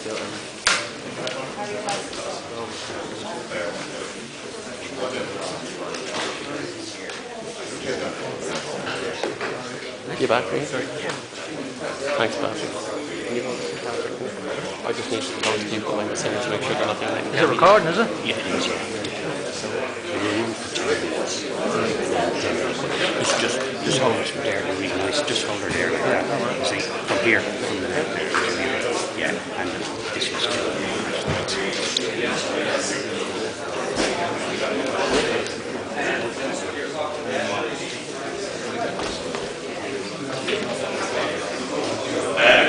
You back, are you? Thanks, Patrick. I just need to talk to people like this to make sure they're nothing like. Is it recording, is it? Yeah, it is, it's just hold it there, really nice. Just hold her there like that. You see, from here, from the left there. Yeah, and this is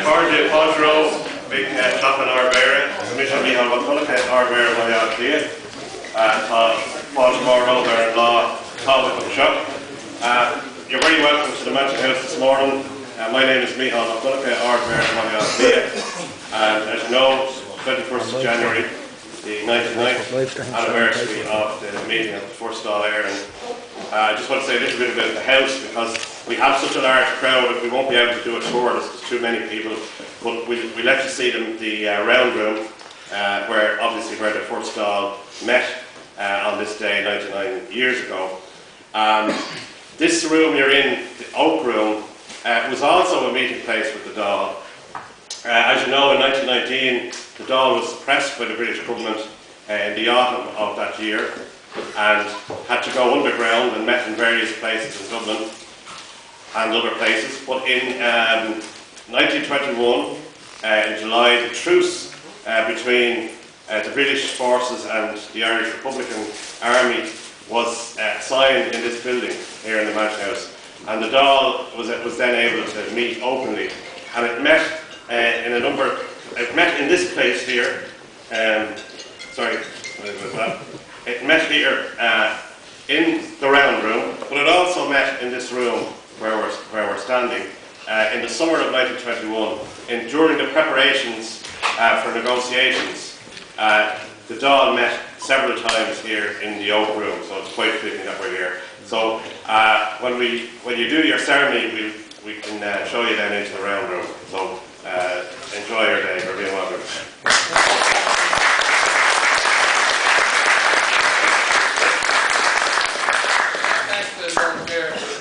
Cordial Podro, big Chapman Arbera, Commissioner Michal McCulloch, Arbera Moyaltia, Baltimore over in Law, Tom McShuck. You're very welcome to the Mansion House this morning. My name is Michal McCulloch, Arbera Moyaltia, and as you know, 21st of January, the 99th anniversary of the meeting of the first Dáil Éireann. I just want to say a little bit about the house because we have such a large crowd that we won't be able to do a tour. There's too many people, but we'll let you see the round room where the first Dáil met on this day 99 years ago. This room you're in, the Oak Room, was also a meeting place with the Dáil. As you know, in 1919 the Dáil was suppressed by the British government in the autumn of that year and had to go underground and met in various places in Dublin and other places. But in 1921, in July, the truce between the British forces and the Irish Republican Army was signed in this building here in the Mansion House, and the Dáil was then able to meet openly, and it met it met in this place here. It met here in the round room, but it also met in this room where we're standing in the summer of 1921. During the preparations for negotiations, the Dáil met several times here in the Oak Room, so it's quite fitting that we're here. So when you do your ceremony, we can show you then into the round room. So enjoy your day. You're being welcome.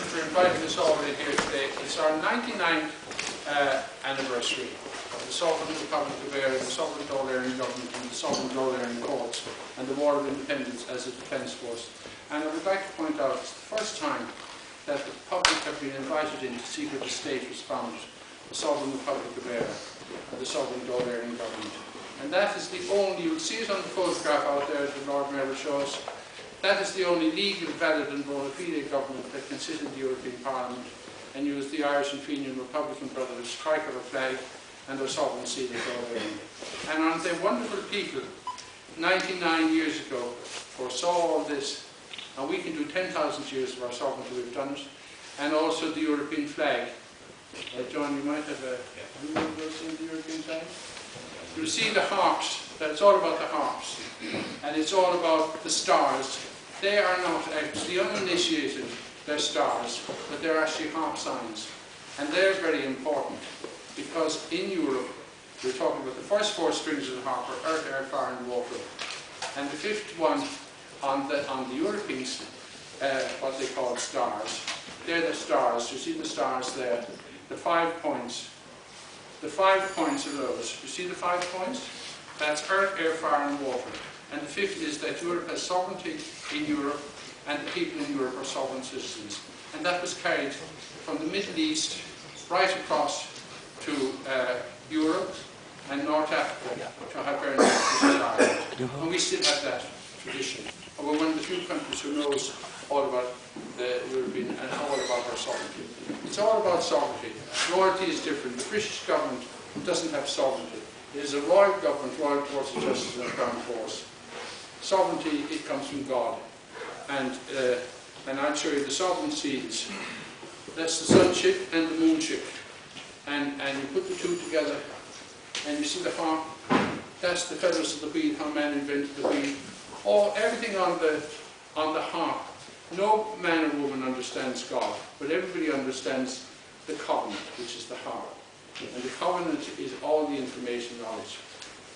For inviting us all in here today. It's our 99th anniversary of the Sovereign Republic of Ireland, the Sovereign Dáil Éireann government and the Sovereign Dáil Éireann courts and the War of Independence as a defence force. And I would like to point out it's the first time that the public have been invited in to see where the state responded, the Sovereign Republic of Ireland and the Sovereign Dáil Éireann government. And that is the only, you'll see it on the photograph out there that the Lord Mayor will show us. That is the only legal, valid and bona fide government that can sit in the European Parliament and use the Irish and Fenian Republican Brothers tricolour flag and their sovereign seal of Dáil Éireann. And aren't they wonderful people? 99 years ago foresaw all this, and we can do 10,000 years of our sovereignty, we've done it, and also the European flag. John, you might have a the European flag? You'll see the harps. It's all about the harps, and it's all about the stars. They are not actually uninitiated, they're stars, but they're actually harp signs. And they're very important because in Europe, we're talking about the first four strings of the harp are earth, air, fire and water. And the fifth one on the Europeans, what they call stars. They're the stars. You see the stars there. The 5 points. The 5 points are those. You see the 5 points? That's earth, air, fire and water. And the fifth is that Europe has sovereignty in Europe and the people in Europe are sovereign citizens. And that was carried from the Middle East right across to Europe and North Africa to Hibernia, which is Ireland. And we still have that tradition. And we're one of the few countries who knows all about the European and all about our sovereignty. It's all about sovereignty. Royalty is different. The British government doesn't have sovereignty. It is a royal government, royal courts of justice and crown force. Sovereignty, it comes from God. And I'll show you the sovereign seals. That's the sun ship and the moon ship. And you put the two together and you see the harp. That's the feathers of the wheel, how man invented the wheel. Everything on the harp. No man or woman understands God, but everybody understands the covenant, which is the harp. And the covenant is all the information knowledge.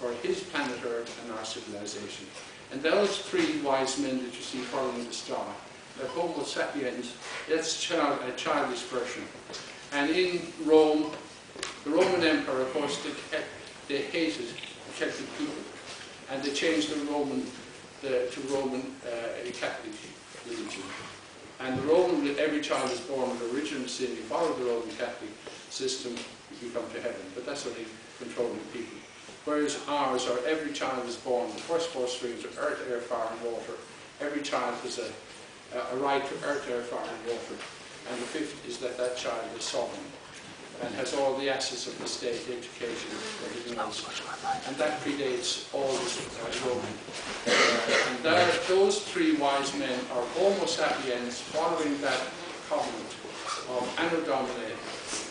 for his planet Earth and our civilization. And those three wise men that you see following the star, they're Homo sapiens, that's a childish version. And in Rome, the Roman Empire, of course, they hated the Celtic people, and they changed to Roman Catholic religion. And every child is born with original sin. You follow the Roman Catholic system, you come to heaven. But that's only controlling people. Whereas ours are every child is born, the first four streams are earth, air, fire, and water. Every child has a right to earth, air, fire, and water. And the fifth is that that child is sovereign and has all the assets of the state, education, everything else. And that predates all this Roman. And those three wise men are Homo sapiens following that covenant of Anno Domini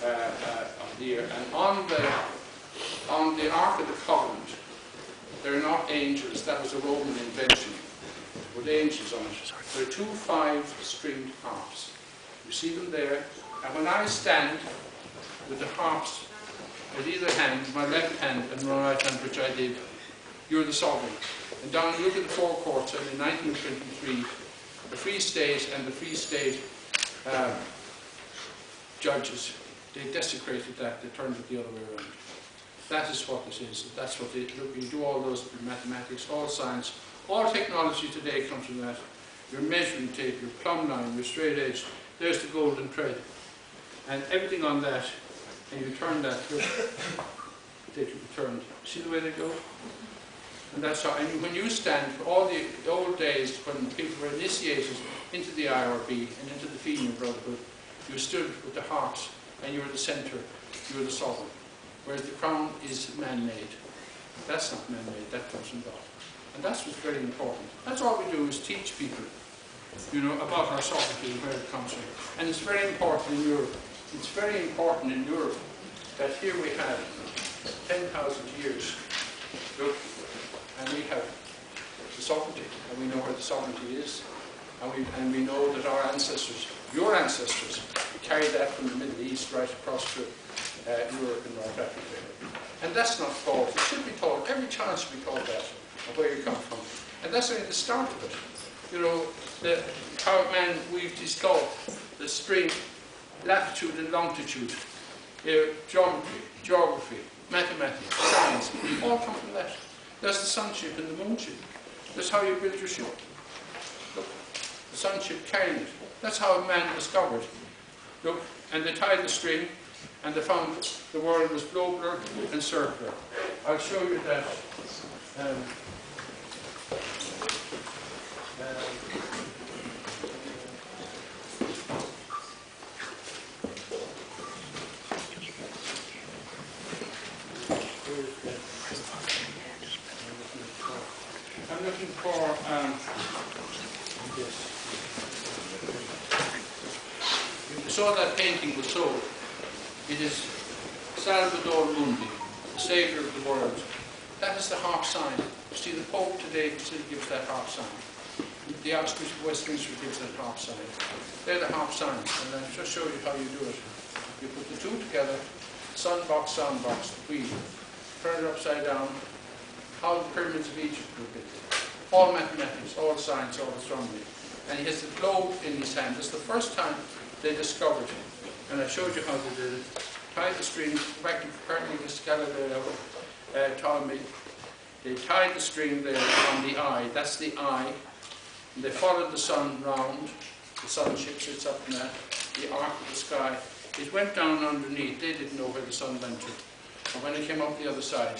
of the year. And on the Ark of the Covenant, they're not angels. That was a Roman invention with angels on it. They're two 5-stringed harps. You see them there. And when I stand with the harps at either hand, my left hand and my right hand, which I did, you're the sovereign. And down, look at the four courts, and in 1923, the Free State and the Free State judges, they desecrated that, they turned it the other way around. That is what this is. That's what they look. You do all those mathematics, all science, all technology today comes from that. Your measuring tape, your plumb line, your straight edge, there's the golden thread. And everything on that, and you turn that, look, they can be turned. See the way they go? And that's how, and when you stand, for all the old days when people were initiated into the IRB and into the Fenian Brotherhood, you stood with the harps and you were the centre, you were the sovereign. Whereas the crown is man-made. That's not man-made, that comes from God. And that's what's very important. That's all we do is teach people, you know, about our sovereignty and where it comes from. And it's very important in Europe. It's very important in Europe that here we have 10,000 years, look, and we have the sovereignty, and we know where the sovereignty is, and we know that our ancestors, your ancestors, carried that from the Middle East right across to Europe and North Africa. And that's not taught. It should be taught. Every child should be taught that, of where you come from. And that's only the start of it. You know, how man weaved his thought, the string, latitude and longitude, geography, mathematics, science, all come from that. There's the sun ship and the moon ship. That's how you build your ship. Look, the sun ship carrying it. That's how man discovered. Look, and they tied the string, and they found the world was globular and circular. I'll show you that. I'm looking for yes. You saw that painting was sold. It is Salvator Mundi, the Saviour of the world. That is the harp sign. You see, the Pope today still gives that harp sign. The Archbishop of Westminster gives that harp sign. They're the harp signs, and I'll just show you how you do it. You put the two together, sun box, sound box, the wheel. Turn it upside down. How the pyramids of Egypt were built. All mathematics, all science, all astronomy. And he has the globe in his hand. It's the first time they discovered it. And I showed you how they did it. Tied the string, back to Copernicus, Galileo, Ptolemy. They tied the string there on the eye. That's the eye. And they followed the sun round. The sun ship sits up in that. The arc of the sky. It went down underneath. They didn't know where the sun went to. And when it came up the other side,